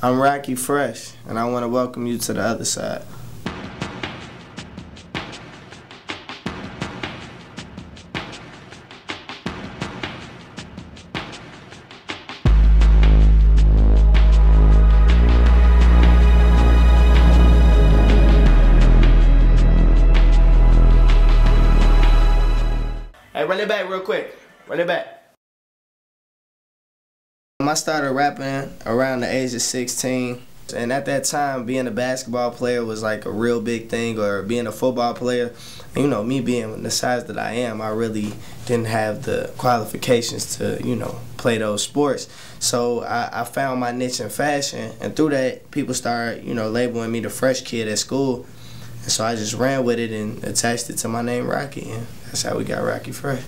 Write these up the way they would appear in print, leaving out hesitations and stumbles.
I'm Rockie Fresh, and I want to welcome you to the other side. Hey, run it back real quick. Run it back. I started rapping around the age of 16, and at that time being a basketball player was like a real big thing, or being a football player. You know, me being the size that I am, I really didn't have the qualifications to, you know, play those sports. So I found my niche in fashion, and through that people started, you know, labeling me the fresh kid at school. And so I just ran with it and attached it to my name, Rockie, and that's how we got Rockie Fresh.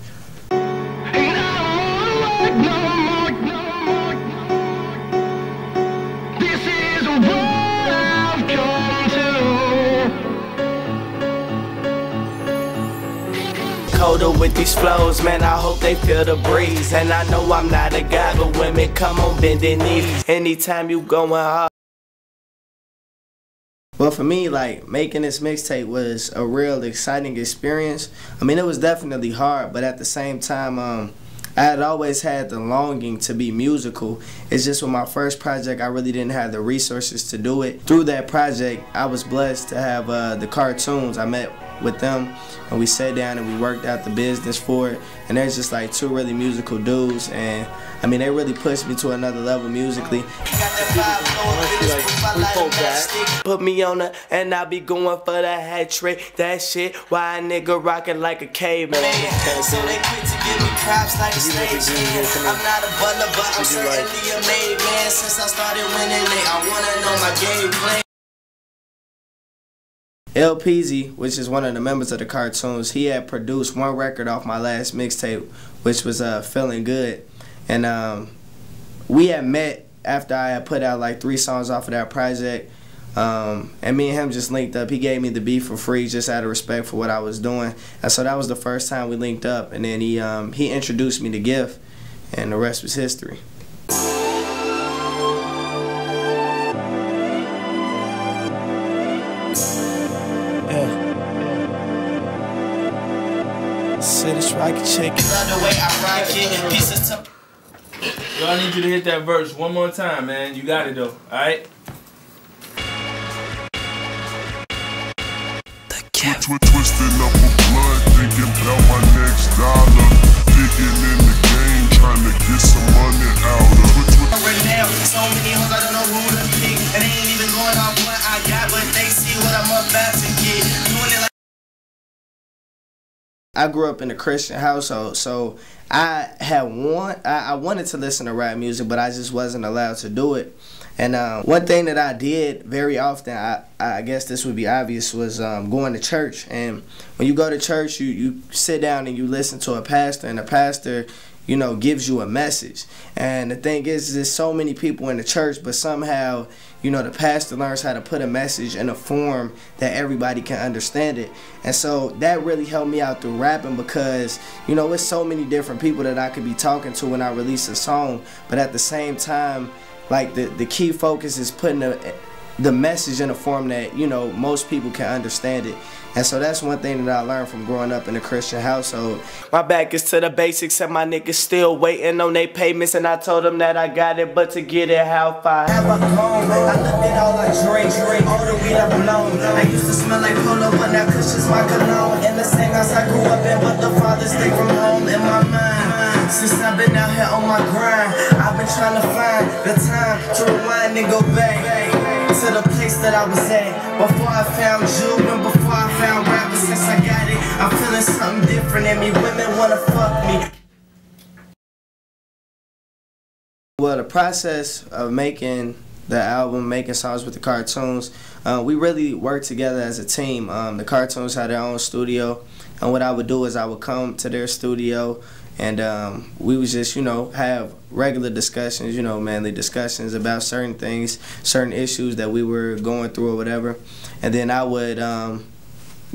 Colder with these flows, man, I hope they feel the breeze. And I know I'm not a guy, but women, come on, bend their knees. Anytime you going hard. Well, for me, like, making this mixtape was a real exciting experience. I mean, it was definitely hard, but at the same time, I had always had the longing to be musical. It's just with my first project, I really didn't have the resources to do it. Through that project, I was blessed to have the cartoons. I met with them, and we sat down and we worked out the business for it. And there's just like two really musical dudes, and I mean, they really pushed me to another level musically. Put me on the, and I be going for the hat trick. That shit, why a nigga rockin' like a caveman. So they quick to give me props like a stage man. I'm not a butler, but I'm certainly a made man. Since I started winning, I wanna know my game plan. LPZ, which is one of the members of the cartoons, he had produced one record off my last mixtape, which was Feeling Good. And we had met after I had put out like 3 songs off of that project. And me and him just linked up. He gave me the beat for free just out of respect for what I was doing. And so that was the first time we linked up. And then he introduced me to Gift, and the rest was history. Say this Rockie chicken. The way I rock it, pieces to. Yo, I need you to hit that verse one more time, man. You got it though, alright? The cat. Twisting up a blood, thinking about my next dollar. Digging in the game, trying to get some money out of. Right now, so many hoes, I don't know who to pick. And they ain't even going off what I got, but they see what I'm about to get. Doing it like I grew up in a Christian household, so I wanted to listen to rap music, but I just wasn't allowed to do it. And one thing that I did very often, I guess this would be obvious, was going to church. And when you go to church, you sit down and you listen to a pastor, and the pastor, you know, gives you a message. And the thing is, there's so many people in the church, but somehow, you know, the pastor learns how to put a message in a form that everybody can understand it. And so that really helped me out through rapping, because, you know, it's so many different people that I could be talking to when I release a song, but at the same time, like, the key focus is putting the message in a form that, you know, most people can understand it. And so that's one thing that I learned from growing up in a Christian household. My back is to the basics, and my niggas still waiting on their payments, and I told them that I got it, but to get it, how far? Have a comb, I looked at all like Drake, all the weed I blown. I used to smell like polo, but now Kush is my cologne. In the same house I grew up in, but the fathers stay from home in my mind. Since I've been out here on my grind, I've been trying to find the time to rewind and go back to the place that I was at before I found you and before I found rap. Since I got it, I'm feeling something different in me. Women wanna fuck me. Well, the process of making the album, making songs with the cartoons, we really worked together as a team. The cartoons had their own studio, and what I would do is I would come to their studio, and we would just, you know, have regular discussions, you know, manly discussions about certain things, certain issues that we were going through or whatever. And then I would,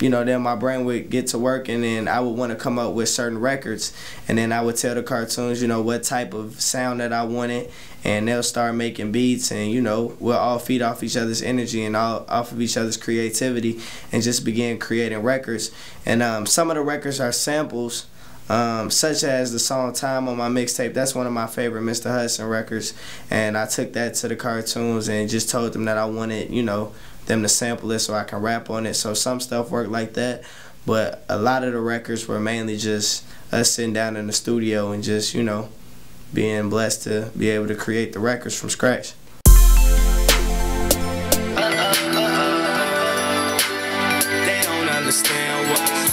you know, then my brain would get to work, and then I would want to come up with certain records, and then I would tell the cartoons, you know, what type of sound that I wanted, and they'll start making beats, and you know, we'll all feed off each other's energy and all off of each other's creativity, and just begin creating records. And some of the records are samples, such as the song Time on my mixtape. That's one of my favorite Mr. Hudson records, and I took that to the cartoons and just told them that I wanted, you know, them to sample it so I can rap on it. So some stuff worked like that, but a lot of the records were mainly just us sitting down in the studio and just, you know, being blessed to be able to create the records from scratch. They don't understand why.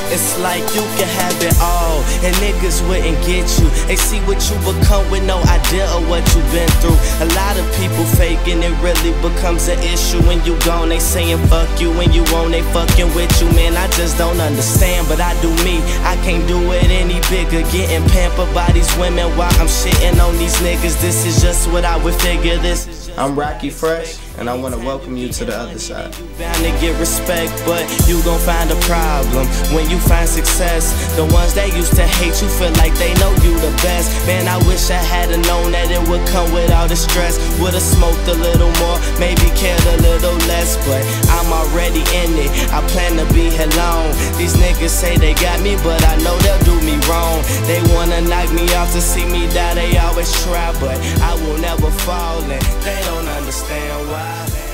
It's like you can have it all, and niggas wouldn't get you. They see what you become with no idea of what you've been through. A lot of people faking, it really becomes an issue when you gone. They saying fuck you when you won't, they fucking with you. Man, I just don't understand, but I do me. I can't do it any bigger, getting pampered by these women while I'm shitting on these niggas. This is just what I would figure. This is just I'm Rockie Fresh, and I want to welcome you to the other side. You bound to get respect, but you gon' find a problem when you find success. The ones that used to hate you feel like they know you the best. Man, I wish I had've known that it would come with all the stress. Would've smoked a little more, maybe cared a little less, but I'm already in it. I plan to be here long. These niggas say they got me, but I know they'll do me wrong. They wanna knock me off to see me die, they always try, but I will never fall, and they don't understand why.